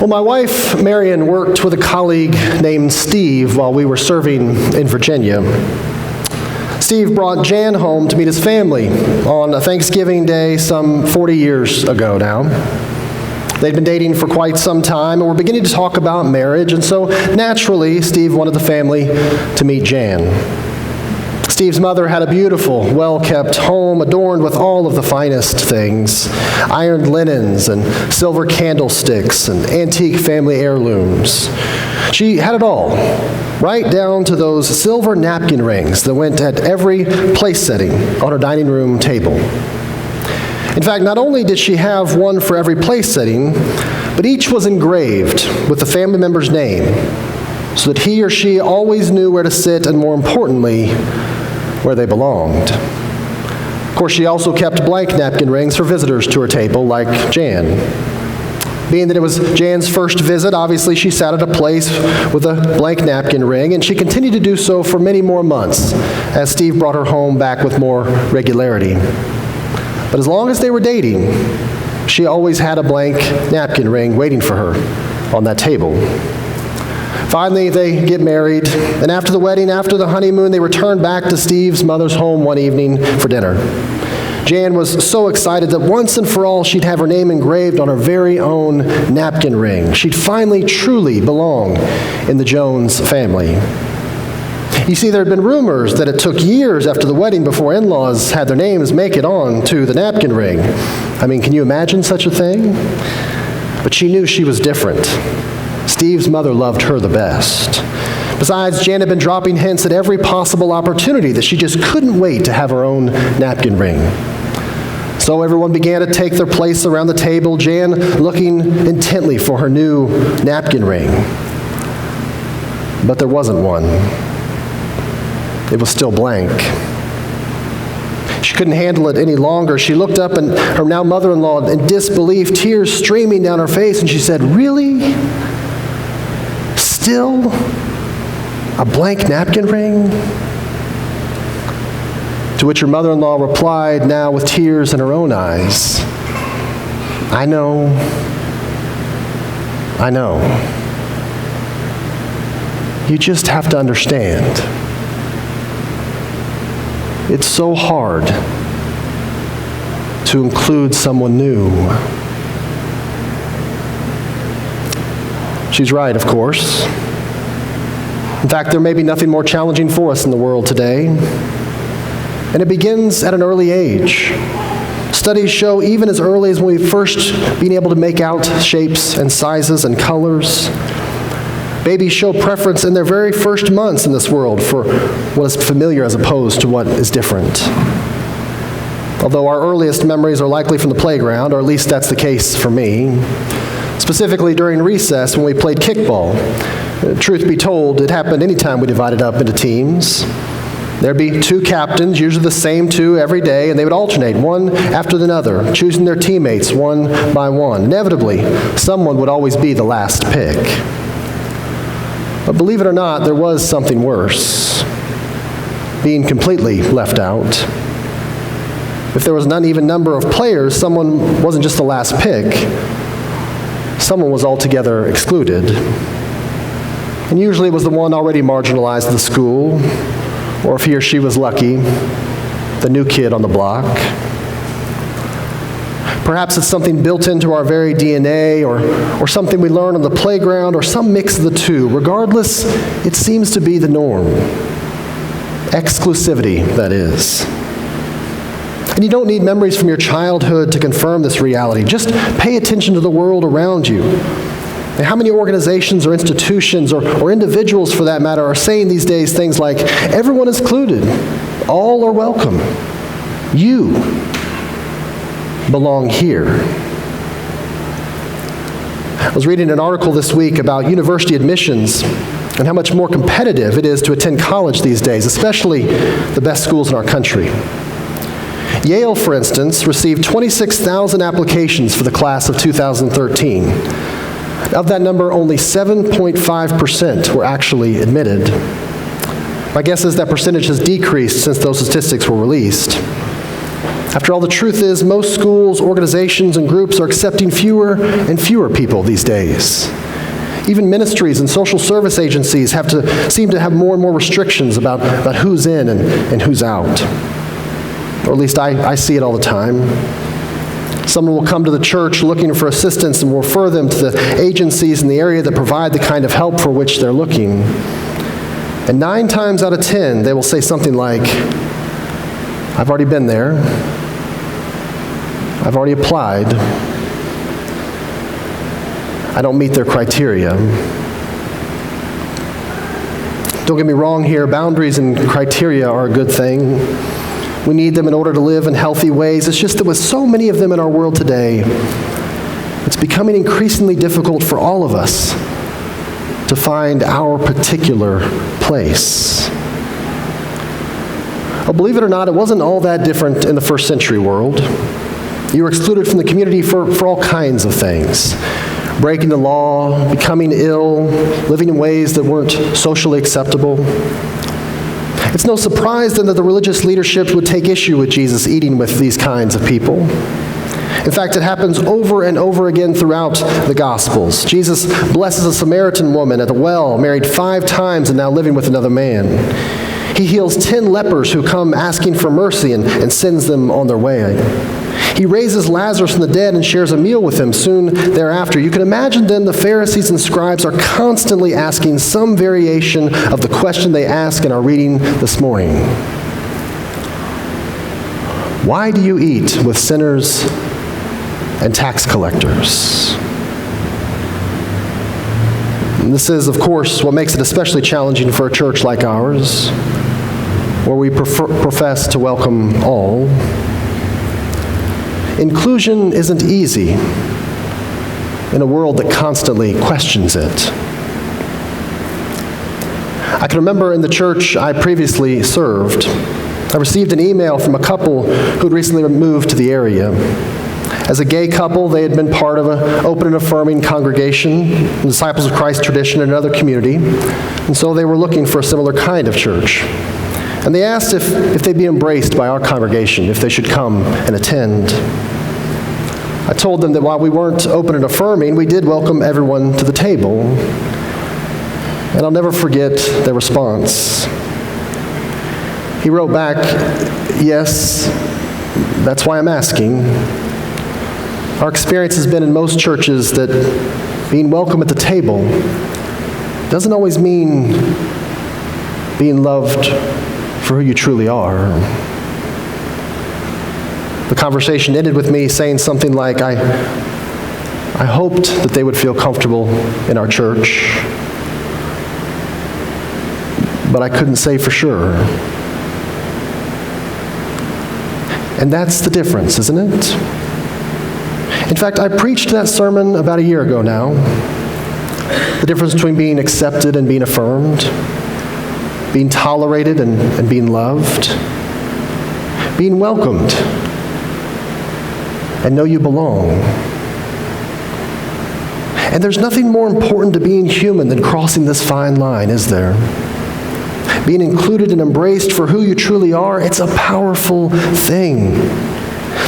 Well, my wife, Marion, worked with a colleague named Steve while we were serving in Virginia. Steve brought Jan home to meet his family on a Thanksgiving day some 40 years ago now. They'd been dating for quite some time and were beginning to talk about marriage, and so naturally, Steve wanted the family to meet Jan. Steve's mother had a beautiful, well-kept home adorned with all of the finest things, ironed linens and silver candlesticks and antique family heirlooms. She had it all, right down to those silver napkin rings that went at every place setting on her dining room table. In fact, not only did she have one for every place setting, but each was engraved with the family member's name so that he or she always knew where to sit and, more importantly, where they belonged. Of course, she also kept blank napkin rings for visitors to her table, like Jan. Being that it was Jan's first visit, obviously she sat at a place with a blank napkin ring, and she continued to do so for many more months as Steve brought her home back with more regularity. But as long as they were dating, she always had a blank napkin ring waiting for her on that table. Finally, they get married, and after the wedding, after the honeymoon, they returned back to Steve's mother's home one evening for dinner. Jan was so excited that once and for all, she'd have her name engraved on her very own napkin ring. She'd finally truly belong in the Jones family. You see, there had been rumors that it took years after the wedding before in-laws had their names make it on to the napkin ring. I mean, can you imagine such a thing? But she knew she was different. Steve's mother loved her the best. Besides, Jan had been dropping hints at every possible opportunity that she just couldn't wait to have her own napkin ring. So everyone began to take their place around the table, Jan looking intently for her new napkin ring. But there wasn't one. It was still blank. She couldn't handle it any longer. She looked up, and her now mother-in-law, in disbelief, tears streaming down her face, and she said, "Really? Still a blank napkin ring?" To which her mother-in-law replied, now with tears in her own eyes, I know. You just have to understand. It's so hard to include someone new." She's right, of course. In fact, there may be nothing more challenging for us in the world today. And it begins at an early age. Studies show even as early as when we first being able to make out shapes and sizes and colors. Babies show preference in their very first months in this world for what is familiar as opposed to what is different. Although our earliest memories are likely from the playground, or at least that's the case for me, specifically during recess when we played kickball. Truth be told, it happened anytime we divided up into teams. There'd be two captains, usually the same two every day, and they would alternate one after another, choosing their teammates one by one. Inevitably, someone would always be the last pick. But believe it or not, there was something worse: being completely left out. If there was an uneven number of players, someone wasn't just the last pick, someone was altogether excluded. And usually it was the one already marginalized in the school, or if he or she was lucky, the new kid on the block. Perhaps it's something built into our very DNA, or something we learn on the playground, or some mix of the two. Regardless, it seems to be the norm. Exclusivity, that is. And you don't need memories from your childhood to confirm this reality. Just pay attention to the world around you. And how many organizations or institutions or individuals, for that matter, are saying these days things like, everyone is included, all are welcome, you belong here. I was reading an article this week about university admissions and how much more competitive it is to attend college these days, especially the best schools in our country. Yale, for instance, received 26,000 applications for the class of 2013. Of that number, only 7.5% were actually admitted. My guess is that percentage has decreased since those statistics were released. After all, the truth is most schools, organizations, and groups are accepting fewer and fewer people these days. Even ministries and social service agencies seem to have more and more restrictions about who's in and who's out. Or at least I see it all the time. Someone will come to the church looking for assistance and we'll refer them to the agencies in the area that provide the kind of help for which they're looking. And 9 times out of 10, they will say something like, I've already been there. I've already applied. I don't meet their criteria. Don't get me wrong here, boundaries and criteria are a good thing. We need them in order to live in healthy ways. It's just that with so many of them in our world today, it's becoming increasingly difficult for all of us to find our particular place. Well, believe it or not, it wasn't all that different in the first century world. You were excluded from the community for all kinds of things. Breaking the law, becoming ill, living in ways that weren't socially acceptable. It's no surprise then that the religious leadership would take issue with Jesus eating with these kinds of people. In fact, it happens over and over again throughout the Gospels. Jesus blesses a Samaritan woman at the well, married 5 times and now living with another man. He heals 10 lepers who come asking for mercy and sends them on their way. He raises Lazarus from the dead and shares a meal with him soon thereafter. You can imagine then the Pharisees and scribes are constantly asking some variation of the question they ask in our reading this morning. Why do you eat with sinners and tax collectors? And this is, of course, what makes it especially challenging for a church like ours, where we profess to welcome all. Inclusion isn't easy in a world that constantly questions it. I can remember in the church I previously served, I received an email from a couple who'd recently moved to the area. As a gay couple, they had been part of an open and affirming congregation, the Disciples of Christ tradition in another community, and so they were looking for a similar kind of church. And they asked if they'd be embraced by our congregation, if they should come and attend. I told them that while we weren't open and affirming, we did welcome everyone to the table. And I'll never forget their response. He wrote back, "Yes, that's why I'm asking. Our experience has been in most churches that being welcome at the table doesn't always mean being loved for who you truly are." The conversation ended with me saying something like, I hoped that they would feel comfortable in our church, but I couldn't say for sure. And that's the difference, isn't it? In fact, I preached that sermon about a year ago now. The difference between being accepted and being affirmed, being tolerated and being loved, being welcomed, and know you belong. And there's nothing more important to being human than crossing this fine line, is there? Being included and embraced for who you truly are, it's a powerful thing.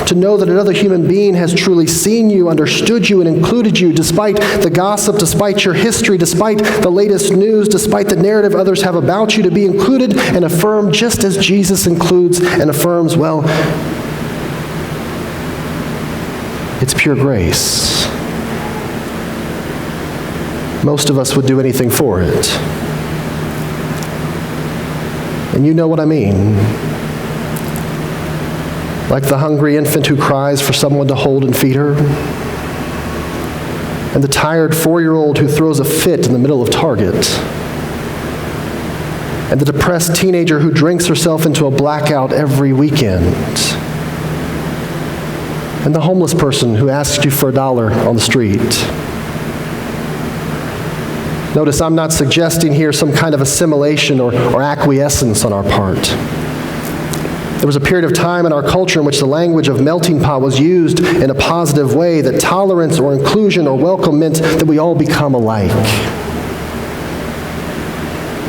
To know that another human being has truly seen you, understood you, and included you, despite the gossip, despite your history, despite the latest news, despite the narrative others have about you, to be included and affirmed just as Jesus includes and affirms, well, it's pure grace. Most of us would do anything for it. And you know what I mean. Like the hungry infant who cries for someone to hold and feed her, and the tired 4-year-old who throws a fit in the middle of Target, and the depressed teenager who drinks herself into a blackout every weekend, and the homeless person who asks you for $1 on the street. Notice I'm not suggesting here some kind of assimilation or acquiescence on our part. There was a period of time in our culture in which the language of melting pot was used in a positive way, that tolerance or inclusion or welcome meant that we all become alike.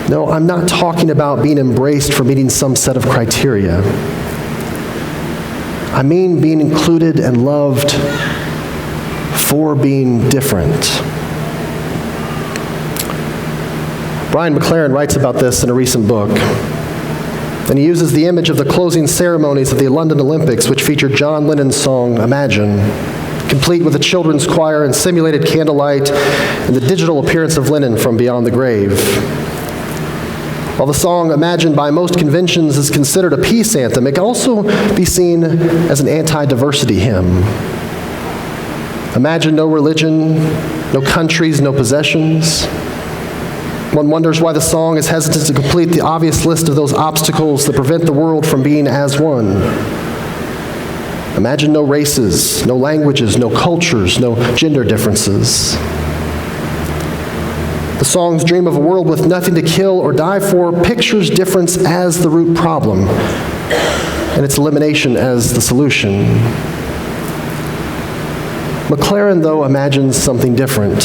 No, I'm not talking about being embraced for meeting some set of criteria. I mean being included and loved for being different. Brian McLaren writes about this in a recent book, and he uses the image of the closing ceremonies of the London Olympics, which featured John Lennon's song, Imagine, complete with a children's choir and simulated candlelight and the digital appearance of Lennon from beyond the grave. While the song Imagine by most conventions is considered a peace anthem, it can also be seen as an anti-diversity hymn. Imagine no religion, no countries, no possessions. One wonders why the song is hesitant to complete the obvious list of those obstacles that prevent the world from being as one. Imagine no races, no languages, no cultures, no gender differences. The song's dream of a world with nothing to kill or die for pictures difference as the root problem and its elimination as the solution. McLaren, though, imagines something different.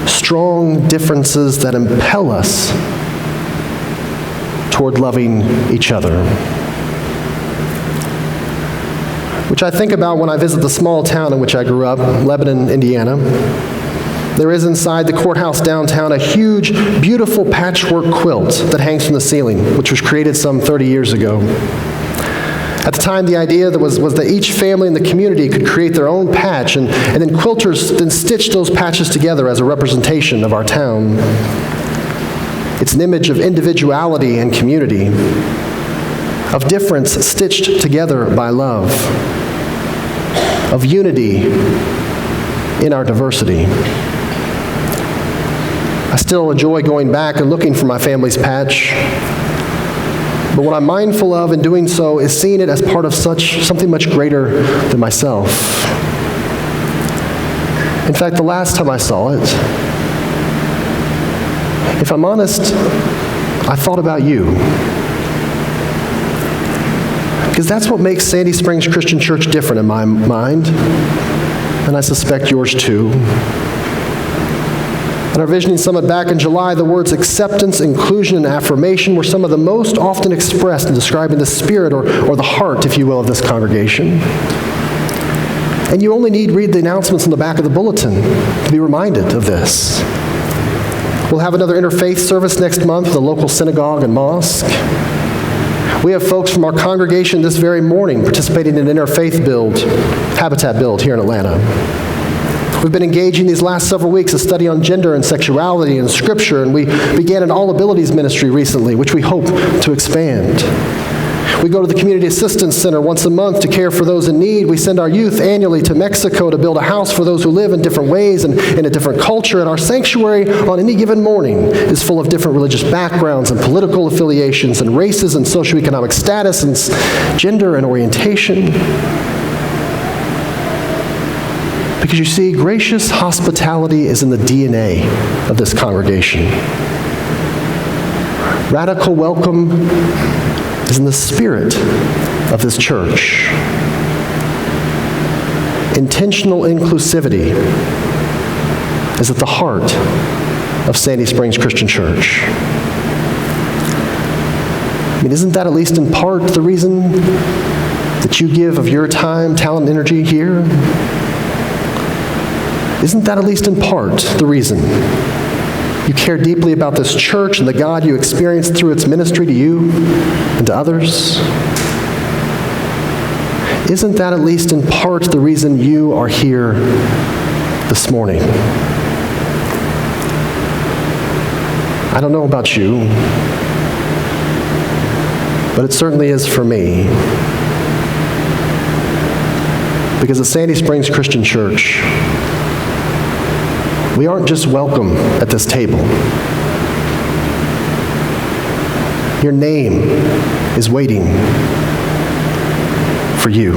Strong differences that impel us toward loving each other. Which I think about when I visit the small town in which I grew up, Lebanon, Indiana. There is inside the courthouse downtown a huge, beautiful patchwork quilt that hangs from the ceiling, which was created some 30 years ago. At the time, the idea was that each family in the community could create their own patch, and then quilters then stitched those patches together as a representation of our town. It's an image of individuality and community, of difference stitched together by love, of unity in our diversity. I still enjoy going back and looking for my family's patch. But what I'm mindful of in doing so is seeing it as part of something much greater than myself. In fact, the last time I saw it, if I'm honest, I thought about you. Because that's what makes Sandy Springs Christian Church different in my mind, and I suspect yours too. At our Visioning Summit back in July, the words acceptance, inclusion, and affirmation were some of the most often expressed in describing the spirit or the heart, if you will, of this congregation. And you only need read the announcements on the back of the bulletin to be reminded of this. We'll have another interfaith service next month at the local synagogue and mosque. We have folks from our congregation this very morning participating in an interfaith habitat build here in Atlanta. We've been engaging these last several weeks a study on gender and sexuality and Scripture, and we began an All Abilities ministry recently, which we hope to expand. We go to the Community Assistance Center once a month to care for those in need. We send our youth annually to Mexico to build a house for those who live in different ways and in a different culture, and our sanctuary on any given morning is full of different religious backgrounds and political affiliations and races and socioeconomic status and gender and orientation. Because you see, gracious hospitality is in the DNA of this congregation. Radical welcome is in the spirit of this church. Intentional inclusivity is at the heart of Sandy Springs Christian Church. I mean, isn't that at least in part the reason that you give of your time, talent, and energy here? Isn't that at least in part the reason you care deeply about this church and the God you experience through its ministry to you and to others? Isn't that at least in part the reason you are here this morning? I don't know about you, but it certainly is for me. Because at Sandy Springs Christian Church, we aren't just welcome at this table. Your name is waiting for you.